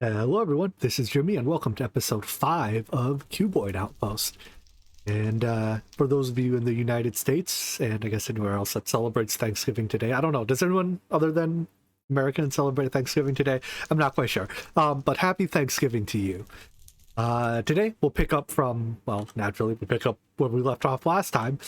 Hello everyone, this is Jimmy and welcome to episode 5 of Cuboid Outpost. And for those of you in the United States, and I guess anywhere else that celebrates Thanksgiving today, I don't know, does anyone other than Americans celebrate Thanksgiving today? I'm not quite sure, but happy Thanksgiving to you. Today we'll pick up from, well, naturally we'll pick up where we left off last time,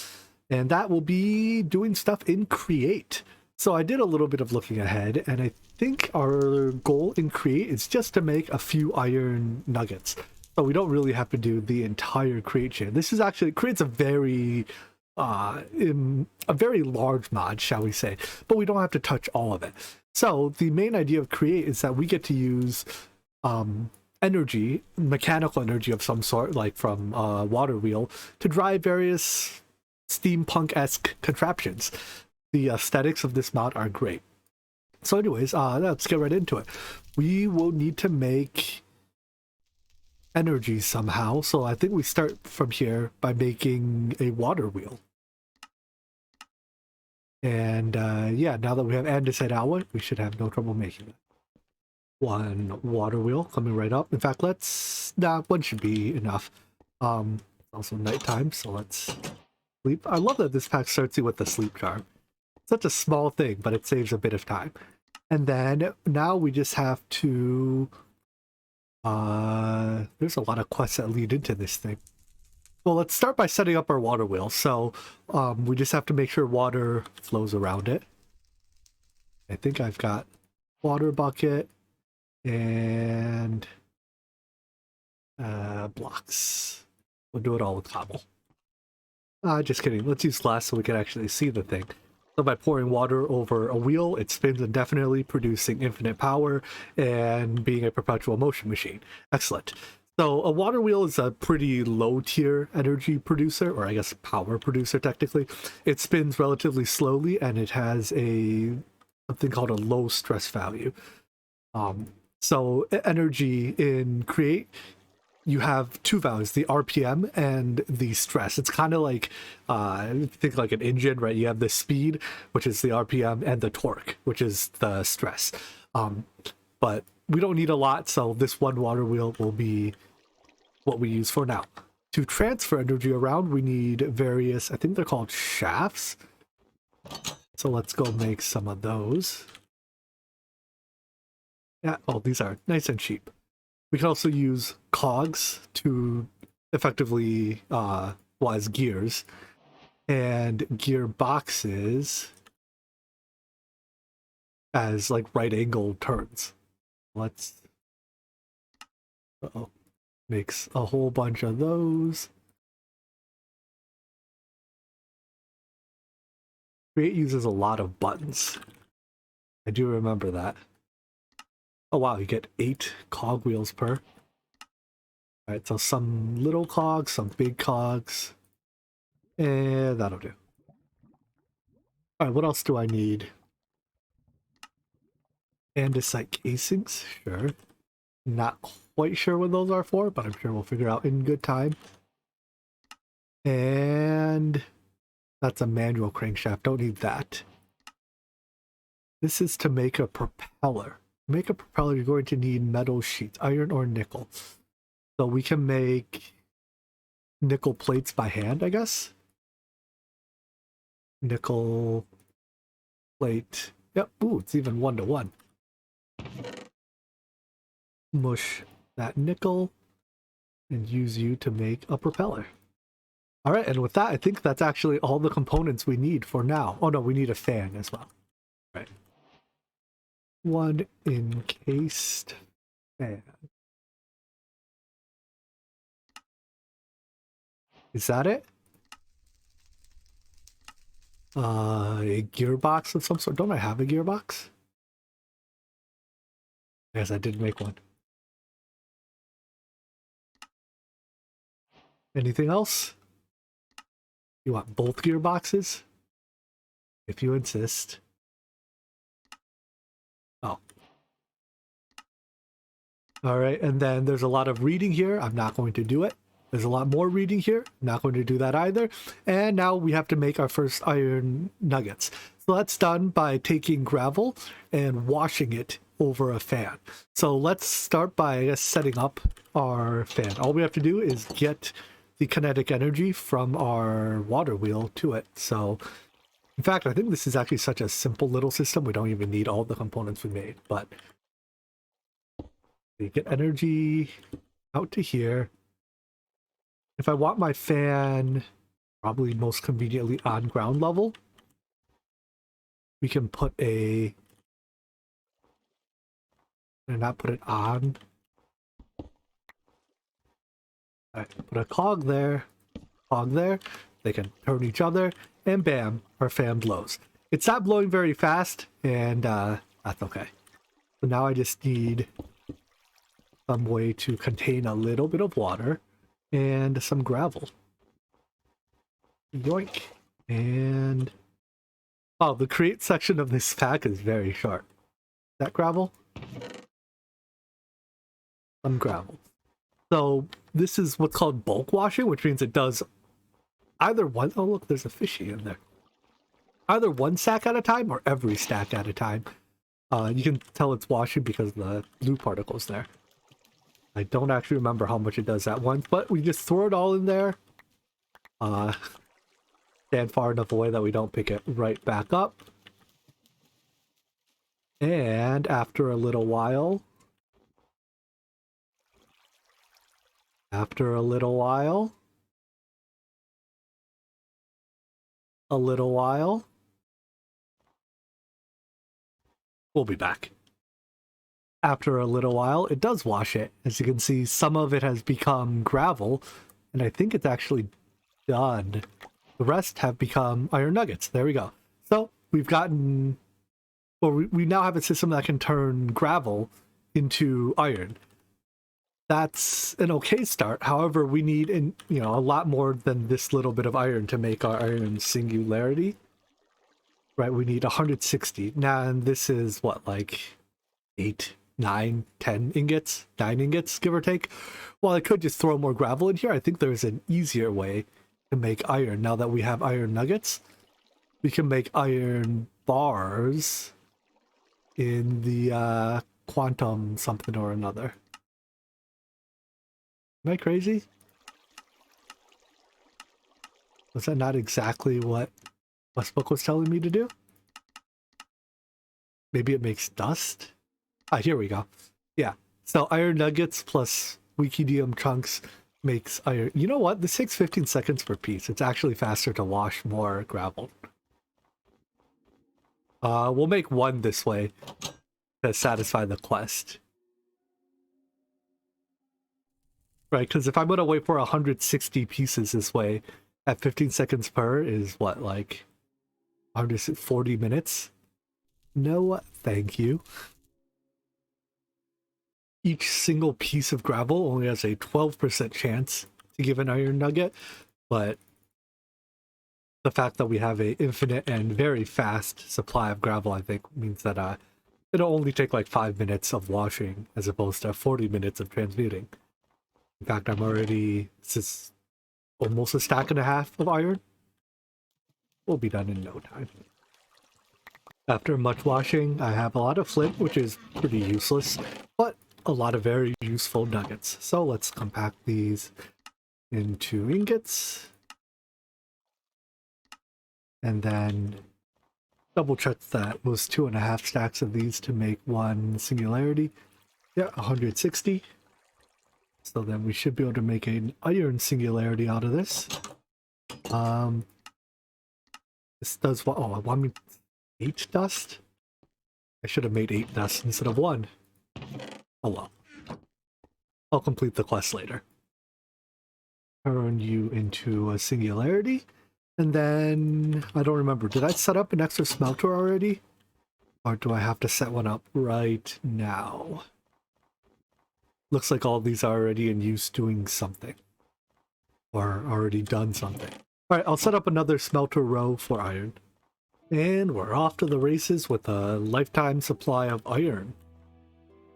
and that will be doing stuff in Create. So I did a little bit of looking ahead, and I think our goal in Create is just to make a few iron nuggets. So we don't really have to do the entire Create chain. This is actually creates a very large mod, shall we say, but we don't have to touch all of it. So the main idea of Create is that we get to use energy, mechanical energy of some sort, like from a water wheel, to drive various steampunk-esque contraptions. The aesthetics of this mod are great. So anyways, let's get right into it. We will need to make energy somehow. So I think we start from here by making a water wheel. And yeah, now that we have andesite alloy, we should have no trouble making it. One water wheel coming right up. In fact, one should be enough. Also nighttime, so let's sleep. I love that this pack starts you with the sleep charm. Such a small thing, but it saves a bit of time. And then now we just have to there's a lot of quests that lead into this thing. Well, let's start by setting up our water wheel. So we just have to make sure water flows around it. I think I've got water bucket and blocks. We'll do it all with cobble. Just kidding. Let's use glass so we can actually see the thing. So by pouring water over a wheel, it spins indefinitely, producing infinite power and being a perpetual motion machine. Excellent. So a water wheel is a pretty low tier energy producer, or I guess power producer technically. It spins relatively slowly and it has something called a low stress value. So energy in Create, you have two values, the RPM and the stress. It's kind of like, think like an engine, right? You have the speed, which is the RPM, and the torque, which is the stress. But we don't need a lot, so this one water wheel will be what we use for now. To transfer energy around, we need various, I think they're called shafts. So let's go make some of those. Yeah, oh, these are nice and cheap. We can also use cogs to effectively, as gears, and gearboxes as like right angle turns. Let's makes a whole bunch of those. Create uses a lot of buttons. I do remember that. Oh wow, you get 8 cogwheels per. Alright, so some little cogs, some big cogs. And that'll do. Alright, what else do I need? Andesite casings, sure. Not quite sure what those are for, but I'm sure we'll figure out in good time. And that's a manual crankshaft, don't need that. This is to make a propeller. To make a propeller, you're going to need metal sheets, iron or nickel. So we can make nickel plates by hand, I guess. Nickel plate. Yep. Ooh, it's even 1-to-1. Mush that nickel and use you to make a propeller. All right, and with that, I think that's actually all the components we need for now. Oh no, we need a fan as well. All right. One encased fan. Is that it? A gearbox of some sort. Don't I have a gearbox? Yes, I did make one. Anything else? You want both gearboxes? If you insist. Oh. Alright, and then there's a lot of reading here. I'm not going to do it. There's a lot more reading here. Not going to do that either. And now we have to make our first iron nuggets. So that's done by taking gravel and washing it over a fan. So let's start by, I guess, setting up our fan. All we have to do is get the kinetic energy from our water wheel to it. So in fact, I think this is actually such a simple little system. We don't even need all the components we made, but we get energy out to here. If I want my fan probably most conveniently on ground level, we can put a, and not put it on. All right, put a cog there, they can turn each other, and bam, our fan blows. It's not blowing very fast, and that's okay. So now I just need some way to contain a little bit of water and some gravel. Yoink. And oh, the create section of this pack is very short. That gravel? Some gravel. So this is what's called bulk washing, which means it does either one, oh look, there's a fishy in there. Either one stack at a time or every stack at a time. You can tell it's washing because the blue particles there. I don't actually remember how much it does at once, but we just throw it all in there. Stand far enough away that we don't pick it right back up. And after a little while, we'll be back. After a little while, it does wash it. As you can see, some of it has become gravel, and I think it's actually done. The rest have become iron nuggets. There we go. So we've gotten, well, we now have a system that can turn gravel into iron. That's an okay start. However, we need, a lot more than this little bit of iron to make our iron singularity. Right, we need 160. Now, and this is what, like 8, 9, 10 ingots? 9 ingots, give or take. Well, I could just throw more gravel in here. I think there's an easier way to make iron. Now that we have iron nuggets, we can make iron bars in the quantum something or another. Am I crazy? Was that not exactly what Westbook was telling me to do? Maybe it makes dust? Ah, here we go. Yeah. So iron nuggets plus wikidium chunks makes iron. You know what? This takes 15 seconds per piece. It's actually faster to wash more gravel. We'll make one this way to satisfy the quest. Right, because if I'm going to wait for 160 pieces this way at 15 seconds per is what, like 140 minutes? No, thank you. Each single piece of gravel only has a 12% chance to give an iron nugget, but the fact that we have an infinite and very fast supply of gravel, I think, means that it'll only take like 5 minutes of washing as opposed to 40 minutes of transmuting. In fact, this is almost a stack and a half of iron. We'll be done in no time. After much washing, I have a lot of flint, which is pretty useless, but a lot of very useful nuggets. So let's compact these into ingots. And then double check that was 2.5 stacks of these to make one singularity. Yeah, 160. So then we should be able to make an iron singularity out of this. This does what? Oh, I want 8 dust? I should have made 8 dust instead of 1. Oh well. I'll complete the quest later. Turn you into a singularity. And then, I don't remember, did I set up an extra smelter already? Or do I have to set one up right now? Looks like all these are already in use doing something. Or already done something. Alright, I'll set up another smelter row for iron. And we're off to the races with a lifetime supply of iron.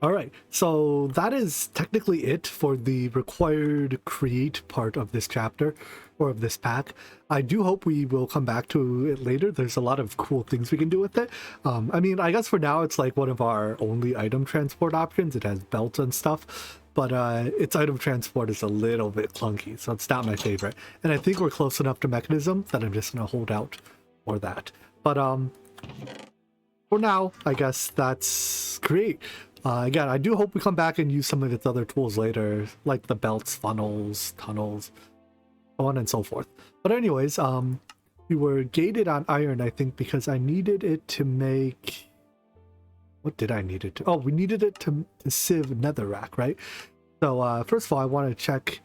All right, so that is technically it for the required create part of this chapter, or of this pack. I do hope we will come back to it later. There's a lot of cool things we can do with it. I mean, I guess for now it's like one of our only item transport options. It has belts and stuff, but its item transport is a little bit clunky, so it's not my favorite. And I think we're close enough to mechanism that I'm just gonna hold out for that. But for now, I guess that's great. Again, I do hope we come back and use some of its other tools later, like the belts, funnels, tunnels, so on and so forth. But anyways, we were gated on iron, I think, because I needed it to make... What did I need it to? Oh, we needed it to sieve netherrack, right? So first of all, I want to check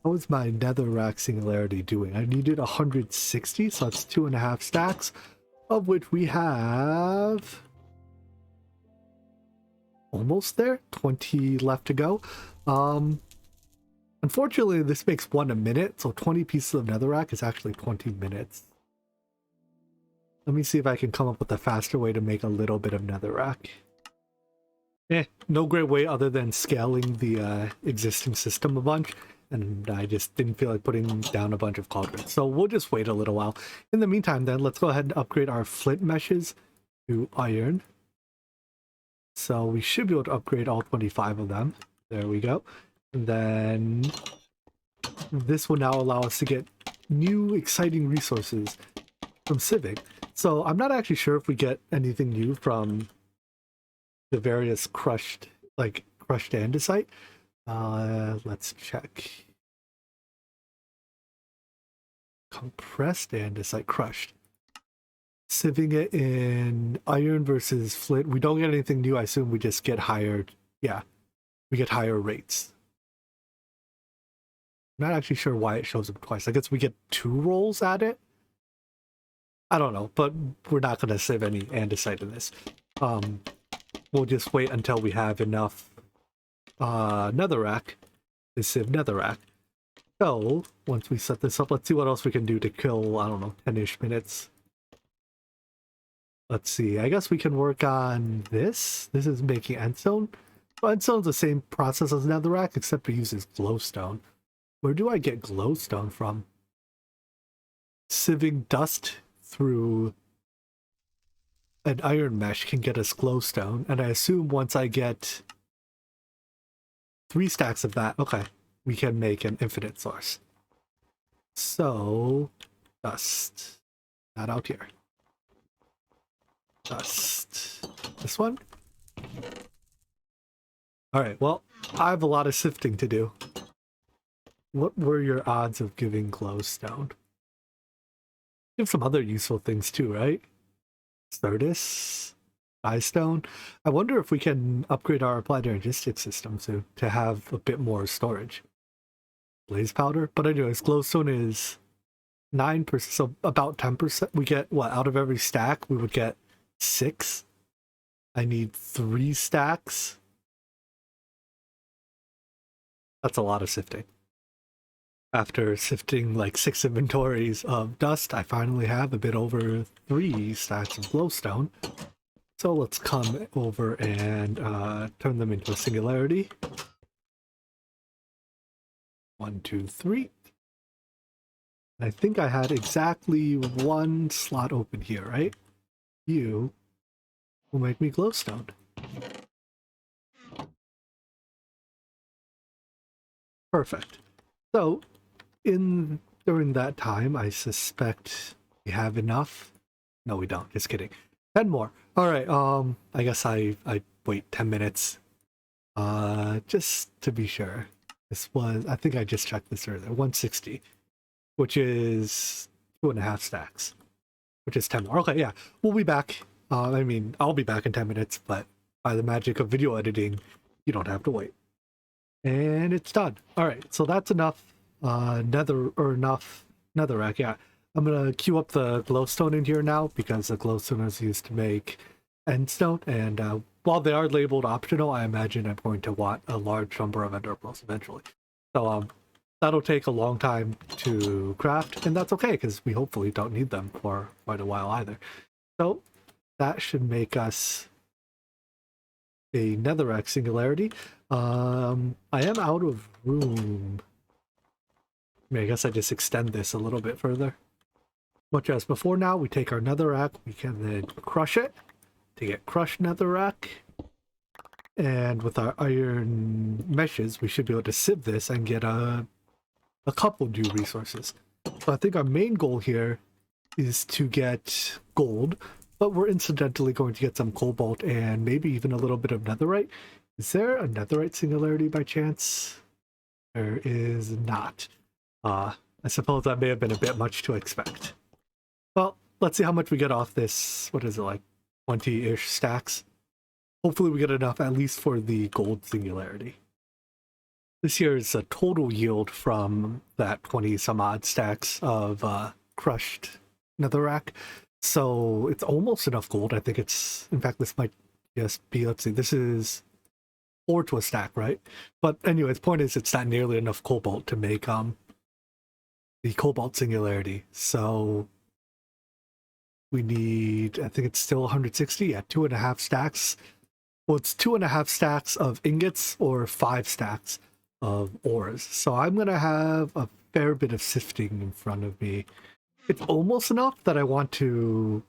how is my Netherrack Singularity doing. I needed 160, so that's 2.5 stacks, of which we have almost there, 20 left to go. Unfortunately, this makes 1 a minute, so 20 pieces of netherrack is actually 20 minutes. Let me see if I can come up with a faster way to make a little bit of netherrack. No great way other than scaling the existing system a bunch, and I just didn't feel like putting down a bunch of cauldrons. So we'll just wait a little while. In the meantime, then, let's go ahead and upgrade our flint meshes to iron. So we should be able to upgrade all 25 of them. There we go. And then this will now allow us to get new exciting resources from Civic. So I'm not actually sure if we get anything new from the various crushed andesite. Let's check. Compressed andesite, crushed. Sieving it in iron versus flint. We don't get anything new. I assume we just get higher. Yeah, we get higher rates. I'm not actually sure why it shows up twice. I guess we get 2 rolls at it. I don't know, but we're not going to sieve any andesite in this. We'll just wait until we have enough netherrack to sieve netherrack. So once we set this up, let's see what else we can do to kill, I don't know, 10-ish minutes. Let's see, I guess we can work on this. This is making endstone. Well, endstone's the same process as netherrack, except it uses glowstone. Where do I get glowstone from? Sieving dust through an iron mesh can get us glowstone, and I assume once I get 3 stacks of that, okay, we can make an infinite source. So, dust. Not out here. Dust. This one? Alright, well, I have a lot of sifting to do. What were your odds of giving glowstone? You have some other useful things too, right? Stardust, stone. I wonder if we can upgrade our applied energistic system to have a bit more storage. Blaze powder, but anyways, glowstone is 9%, so about 10%. We get what out of every stack? We would get 6. I need 3 stacks. That's a lot of sifting. After sifting like 6 inventories of dust, I finally have a bit over 3 stacks of glowstone. So let's come over and turn them into a singularity. 1, 2, 3. And I think I had exactly 1 slot open here, right? You will make me glowstone. Perfect. So during that time, I suspect we have enough. No, we don't. Just kidding. 10 more. All right. I guess I wait 10 minutes. Just to be sure. This was, I think I just checked this earlier. 160, which is 2.5 stacks, which is 10 more. Okay, yeah, we'll be back. I mean, I'll be back in 10 minutes, but by the magic of video editing, you don't have to wait. And it's done. All right, so that's enough. Enough netherrack. Yeah, I'm gonna queue up the glowstone in here now because the glowstone is used to make endstone, and while they are labeled optional, I imagine I'm going to want a large number of ender pearls eventually. So that'll take a long time to craft, and that's okay because we hopefully don't need them for quite a while either. So that should make us a Netherrack Singularity. I am out of room. I mean, I guess I just extend this a little bit further. Much as before now, we take our Netherrack, we can then crush it to get crushed Netherrack. And with our iron meshes, we should be able to sieve this and get a couple new resources. So I think our main goal here is to get gold, but we're incidentally going to get some cobalt and maybe even a little bit of netherite. Is there a netherite singularity by chance? There is not. I suppose that may have been a bit much to expect. Well, let's see how much we get off this. What is it, like 20-ish stacks? Hopefully we get enough at least for the gold singularity. This here is a total yield from that 20 some odd stacks of crushed netherrack. So it's almost enough gold. I think it's, in fact, this might just be, let's see, this is 4 to a stack, right? But anyways, point is it's not nearly enough cobalt to make the cobalt singularity. So we need, I think it's still 160 at 2.5 stacks. Well, it's 2.5 stacks of ingots or 5 stacks of ores. So I'm going to have a fair bit of sifting in front of me. It's almost enough that I want to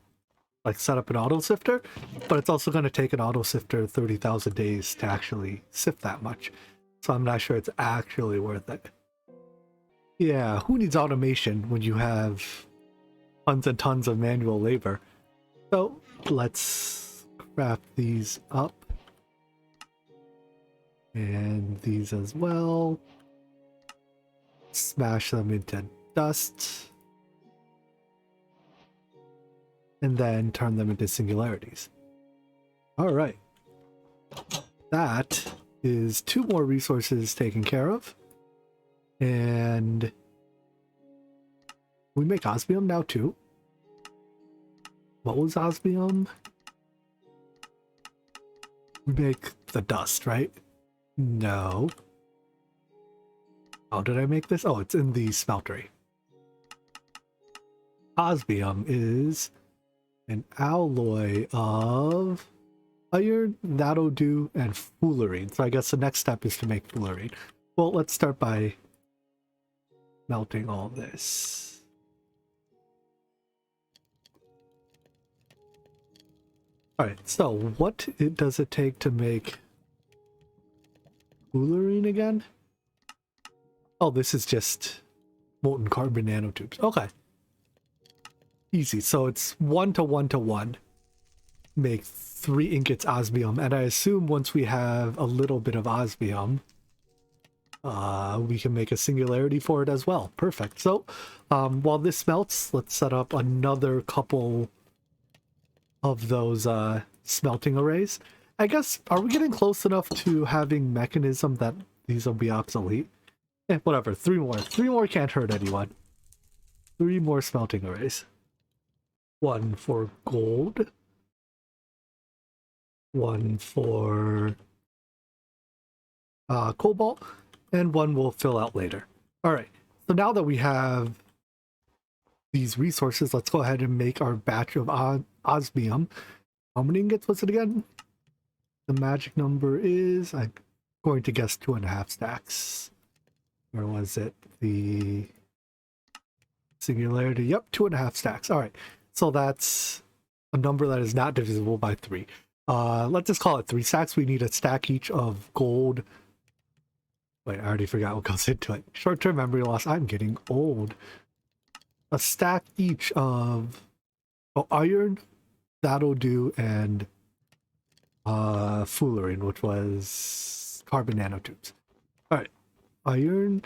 like set up an auto sifter, but it's also going to take an auto sifter 30,000 days to actually sift that much. So I'm not sure it's actually worth it. Yeah, who needs automation when you have tons and tons of manual labor? So let's craft these up. And these as well. Smash them into dust. And then turn them into singularities. Alright. That is 2 more resources taken care of. And we make osmium now too. What was osmium? We make the dust, right? No. How did I make this? Oh, it's in the smeltery. Osmium is an alloy of iron, natto and fullerene. So I guess the next step is to make fullerene. Well, let's start by melting all this. Alright, so what does it take to make fullerene again? Oh, this is just molten carbon nanotubes. Okay. Easy. So it's 1 to 1 to 1. Make 3 ingots osmium. And I assume once we have a little bit of osmium, we can make a singularity for it as well. Perfect. So while this smelts, let's set up another couple of those smelting arrays. I guess, are we getting close enough to having mechanism that these will be obsolete? Whatever, 3 more. 3 more can't hurt anyone. 3 more smelting arrays. 1 for gold. 1 for cobalt. And 1 will fill out later. Alright, so now that we have these resources, let's go ahead and make our batch of osmium. How many ingots was it again? The magic number is, I'm going to guess 2.5 stacks. Where was it? The singularity. Yep, 2.5 stacks. All right. So that's a number that is not divisible by 3. Let's just call it 3 stacks. We need a stack each of gold. Wait, I already forgot what goes into it. Short-term memory loss. I'm getting old. A stack each of iron, that'll do, and fullerene, which was carbon nanotubes. All right. Iron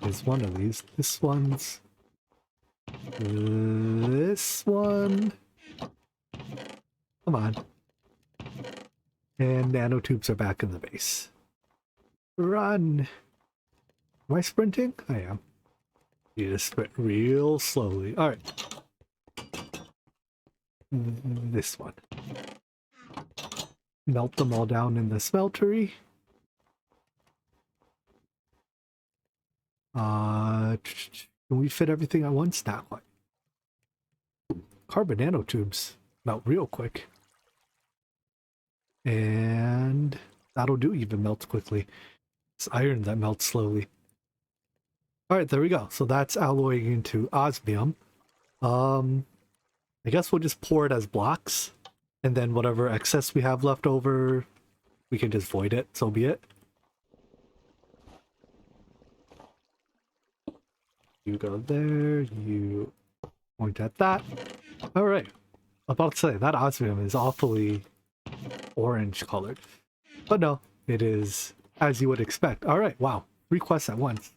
is one of these. This one's this one. Come on. And nanotubes are back in the base. Run. Am I sprinting? I am. You just sprint real slowly. All right. This one. Melt them all down in the smeltery. Can we fit everything at once? Not quite. Carbon nanotubes melt real quick. And that'll do, even melts quickly. It's iron that melts slowly. All right, there we go. So that's alloying into osmium. I guess we'll just pour it as blocks, and then whatever excess we have left over, we can just void it, so be it. You go there, you point at that. All right. About to say, that osmium is awfully orange colored. But no, it is as you would expect. All right, wow. 3 quests at once.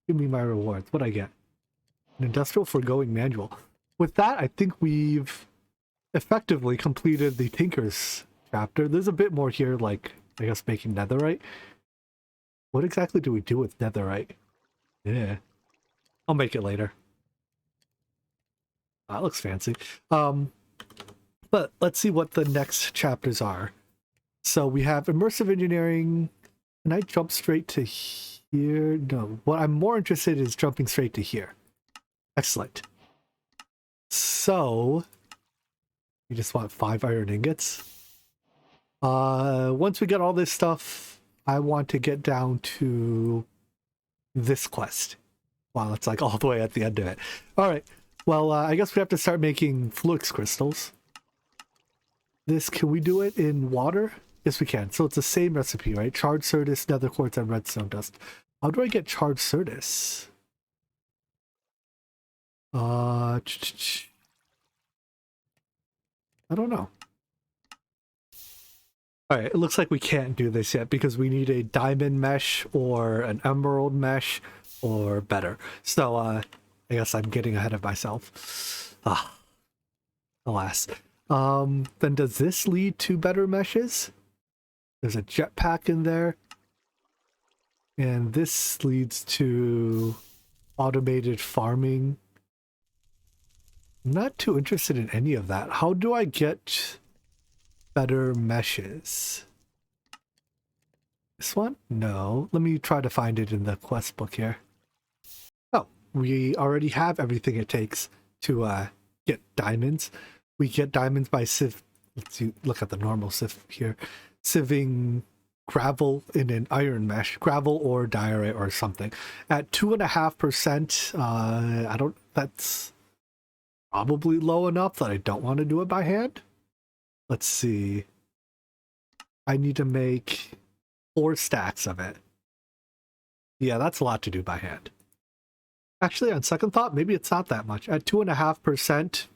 Give me my rewards. What'd I get? An industrial foregoing manual. With that, I think we've effectively completed the Tinker's chapter. There's a bit more here, like, I guess, making netherite. What exactly do we do with netherite? Yeah. I'll make it later. That looks fancy. But let's see what the next chapters are. So we have Immersive Engineering. Can I jump straight to here? No. What I'm more interested in is jumping straight to here. Excellent. So you just want 5 iron ingots. Once we get all this stuff, I want to get down to this quest. Wow, it's like all the way at the end of it. All right. Well, I guess we have to start making flux crystals. Can we do it in water? Yes, we can. So it's the same recipe, right? Charred Certus, nether quartz, and redstone dust. How do I get charred Certus? I don't know. All right, it looks like we can't do this yet because we need a diamond mesh or an emerald mesh or better. So I guess I'm getting ahead of myself. Alas. Then does this lead to better meshes? There's a jetpack in there. And this leads to automated farming. I'm not too interested in any of that. How do I get better meshes? This one? No. Let me try to find it in the quest book here. Oh, we already have everything it takes to get diamonds. We get diamonds by let's see, look at the normal sieve here. Sieving gravel in an iron mesh, gravel or diorite or something. At 2.5%, that's probably low enough that I don't want to do it by hand. Let's see. I need to make 4 stacks of it. Yeah, that's a lot to do by hand. Actually, on second thought, maybe it's not that much. At 2.5%,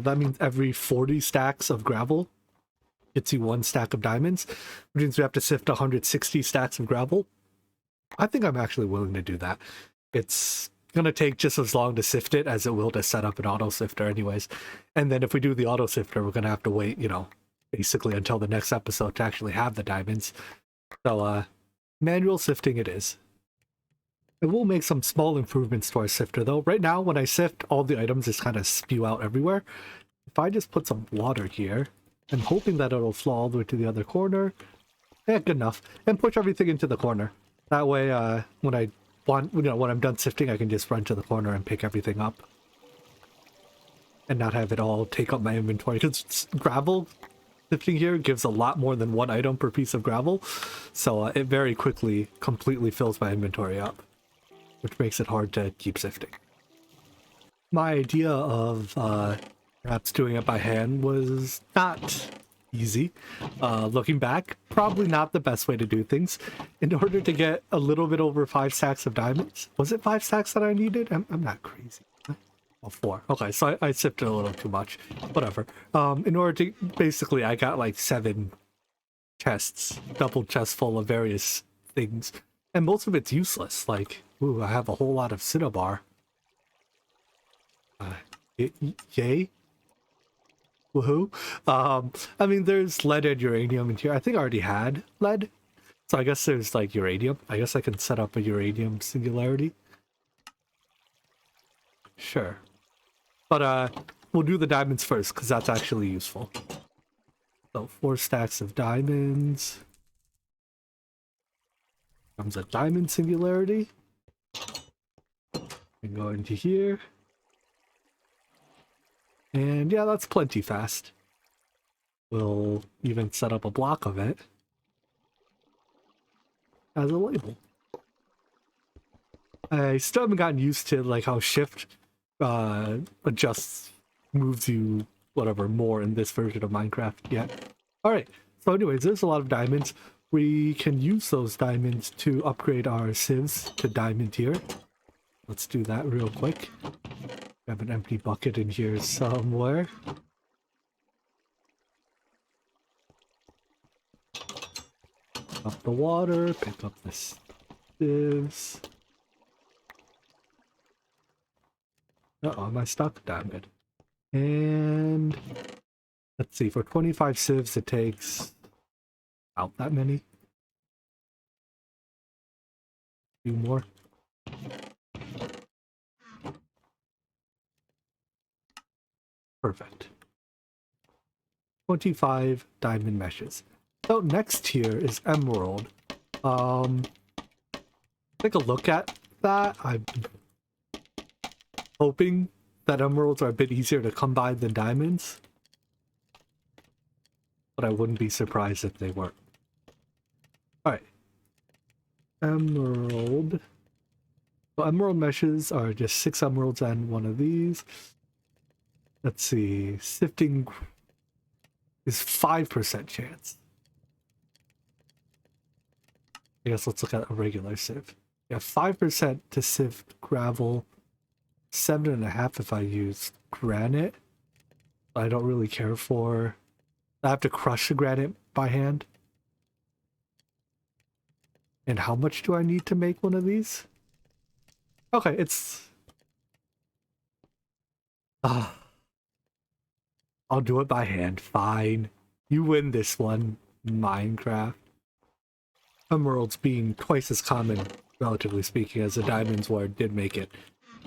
that means every 40 stacks of gravel gets you 1 stack of diamonds, which means we have to sift 160 stacks of gravel. I think I'm actually willing to do that. It's going to take just as long to sift it as it will to set up an auto sifter anyways. And then if we do the auto sifter, we're going to have to wait, basically until the next episode to actually have the diamonds. So manual sifting it is. It will make some small improvements to our sifter though. Right now, when I sift, all the items just kind of spew out everywhere. If I just put some water here, I'm hoping that it'll flow all the way to the other corner. Yeah, good enough. And push everything into the corner. That way, when I'm done sifting, I can just run to the corner and pick everything up. And not have it all take up my inventory. Because gravel sifting here gives a lot more than 1 item per piece of gravel. So it very quickly, completely fills my inventory up. Which makes it hard to keep sifting. My idea of perhaps doing it by hand was not easy. Looking back, probably not the best way to do things. In order to get a little bit over 5 stacks of diamonds, was it 5 stacks that I needed? I'm not crazy. Oh, 4. Okay, so I sifted a little too much. Whatever. In order to, basically, I got like 7 chests, double chests full of various things. And most of it's useless. Like, ooh, I have a whole lot of cinnabar. Yay. Woohoo. I mean, there's lead and uranium in here. I think I already had lead. So I guess there's like uranium. I guess I can set up a uranium singularity. Sure. But we'll do the diamonds first, because that's actually useful. So 4 stacks of diamonds. Comes a diamond singularity. And go into here. And yeah, that's plenty fast. We'll even set up a block of it as a label. I still haven't gotten used to like how shift adjusts, moves you whatever more in this version of Minecraft yet. Alright, so anyways, there's a lot of diamonds. We can use those diamonds to upgrade our sieves to diamond tier. Let's do that real quick. I have an empty bucket in here somewhere. Up the water, pick up the sieves. Uh-oh, am I stuck? Diamond. And let's see, for 25 sieves it takes about that many. A few more. Perfect. 25 diamond meshes. So next here is emerald. Take a look at that. I'm hoping that emeralds are a bit easier to come by than diamonds, but I wouldn't be surprised if they weren't. Alright. Emerald. So emerald meshes are just 6 emeralds and one of these. Let's see. Sifting is 5% chance. I guess let's look at a regular sieve. Yeah, 5% to sift gravel. 7.5 if I use granite. I don't really care for. I have to crush the granite by hand. And how much do I need to make one of these? Okay, it's... I'll do it by hand. Fine. You win this one, Minecraft. Emeralds being twice as common, relatively speaking, as the diamonds were, did make it,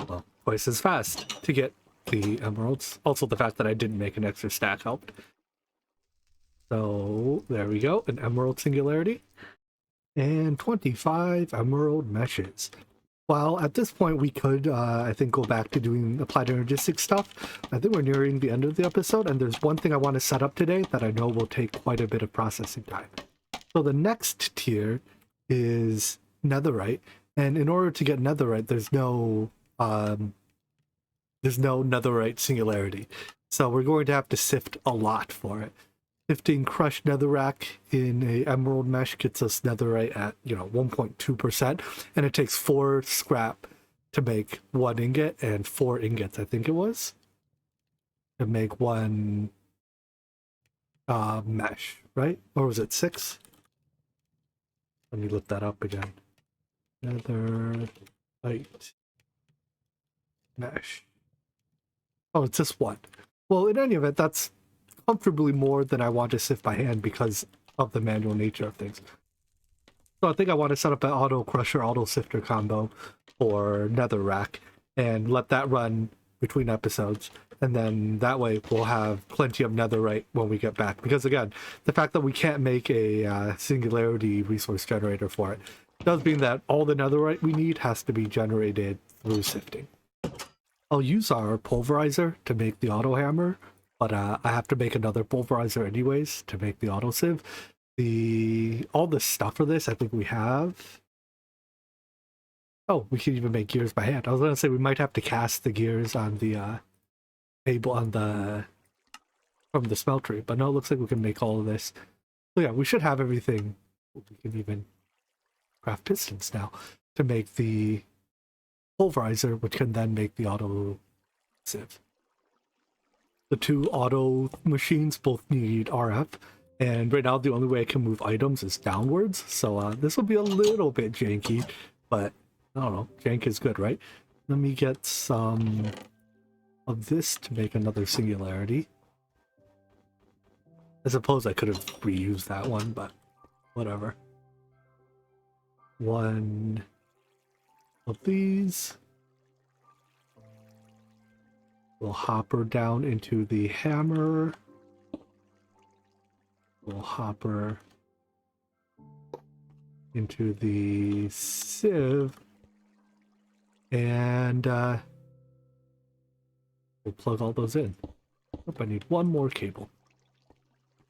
well, twice as fast to get the emeralds. Also, the fact that I didn't make an extra stack helped. So, there we go. An emerald singularity. And 25 emerald meshes. Well, at this point, we could, I think, go back to doing applied energistic stuff. I think we're nearing the end of the episode, and there's one thing I want to set up today that I know will take quite a bit of processing time. So the next tier is netherite, and in order to get netherite, there's no netherite singularity. So we're going to have to sift a lot for it. Sifting crushed netherrack in a emerald mesh gets us netherite at 1.2%, and it takes 4 scrap to make 1 ingot and 4 ingots, I think it was, to make 1 mesh, right? Or was it 6? Let me look that up again. Netherite mesh. Oh, it's just 1. Well, in any event, that's comfortably more than I want to sift by hand because of the manual nature of things. So I think I want to set up an auto crusher, auto sifter combo for netherrack and let that run between episodes. And then that way we'll have plenty of netherite when we get back. Because again, the fact that we can't make a singularity resource generator for it does mean that all the netherite we need has to be generated through sifting. I'll use our pulverizer to make the auto hammer, but I have to make another pulverizer anyways to make the auto sieve. All the stuff for this I think we have. Oh, we can even make gears by hand. I was gonna say we might have to cast the gears on the table on the from the smeltery, but no, it looks like we can make all of this. So yeah, we should have everything. We can even craft pistons now to make the pulverizer, which can then make the auto sieve. The 2 auto machines both need RF, and right now the only way I can move items is downwards, so this will be a little bit janky, but I don't know, jank is good, right? Let me get some of this to make another singularity. I suppose I could have reused that one, but whatever. 1 of these. We'll hopper down into the hammer. We'll hopper into the sieve. And we'll plug all those in. Oh, I need 1 more cable.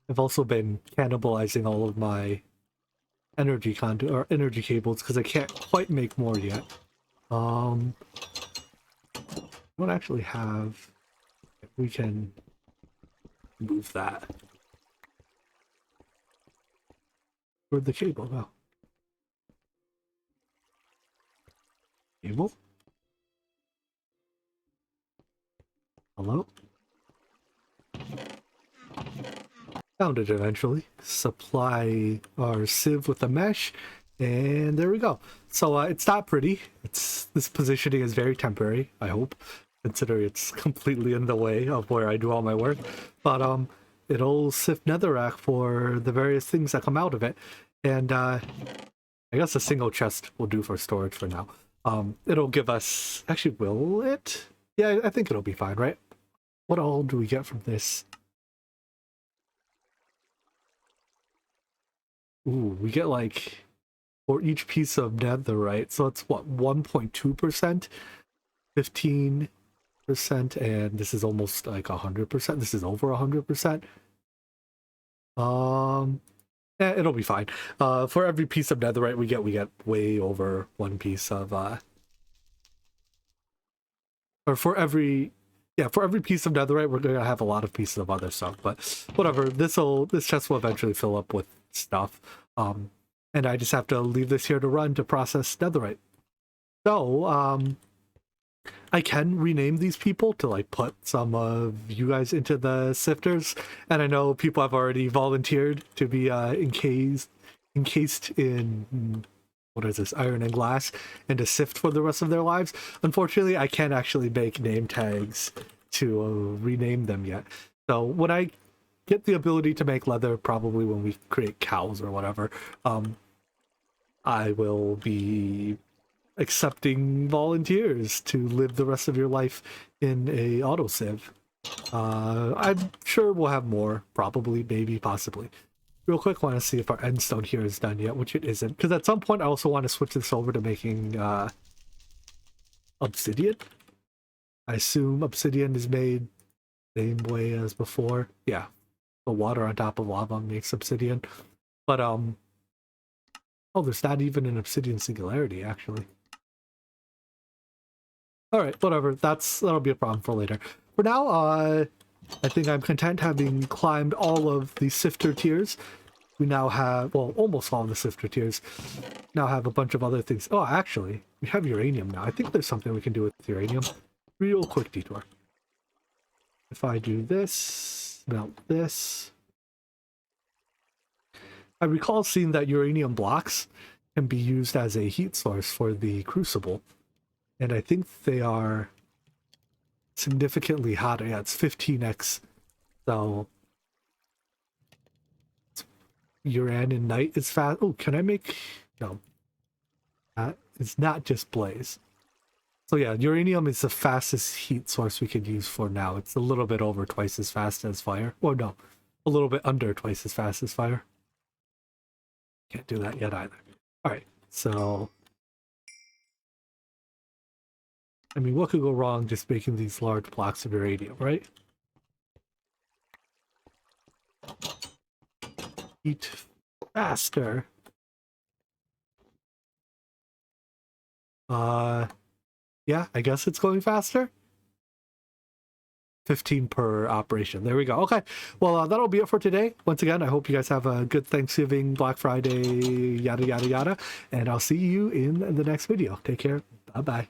I've also been cannibalizing all of my energy conduit or energy cables because I can't quite make more yet. I don't actually have. We can move that. Where'd the cable go? Cable? Hello? Found it eventually. Supply our sieve with a mesh, and there we go. So it's not pretty. This positioning is very temporary, I hope, considering it's completely in the way of where I do all my work. But it'll sift netherrack for the various things that come out of it, and I guess a single chest will do for storage for now. It'll give us. Actually, will it? Yeah, I think it'll be fine, right? What all do we get from this? Ooh, we get like for each piece of netherite, so it's what 1.2%, 15%, and this is almost like 100%. This is over 100%. It'll be fine. For every piece of netherite we get way over one piece of or for every piece of netherite we're gonna have a lot of pieces of other stuff, but whatever. This chest will eventually fill up with stuff, and I just have to leave this here to run to process netherite. So I can rename these people to like put some of you guys into the sifters, and I know people have already volunteered to be encased in what is this, iron and glass, and to sift for the rest of their lives. Unfortunately, I can't actually make name tags to rename them yet. So when I get the ability to make leather, probably when we create cows or whatever, I will be accepting volunteers to live the rest of your life in a autosieve. I'm sure we'll have more, probably, maybe, possibly. Real quick, want to see if our endstone here is done yet, which it isn't. Because at some point, I also want to switch this over to making obsidian. I assume obsidian is made same way as before. Yeah, the water on top of lava makes obsidian. But oh, there's not even an obsidian singularity actually. All right, whatever. That'll be a problem for later. For now, I think I'm content having climbed all of the sifter tiers. We now have, well, almost all of the sifter tiers. Now have a bunch of other things. Oh, actually, we have uranium now. I think there's something we can do with uranium. Real quick detour. If I do this, melt this. I recall seeing that uranium blocks can be used as a heat source for the crucible. And I think they are significantly hotter. Yeah, it's 15x. So uranium night is fast. Oh, can I make... No. It's not just blaze. So yeah, uranium is the fastest heat source we could use for now. It's a little bit over twice as fast as fire. Well, no. A little bit under twice as fast as fire. Can't do that yet either. Alright, so... I mean, what could go wrong just making these large blocks of uranium, right? Heat faster. Yeah, I guess it's going faster. 15 per operation. There we go. Okay. Well, that'll be it for today. Once again, I hope you guys have a good Thanksgiving, Black Friday, yada, yada, yada. And I'll see you in the next video. Take care. Bye-bye.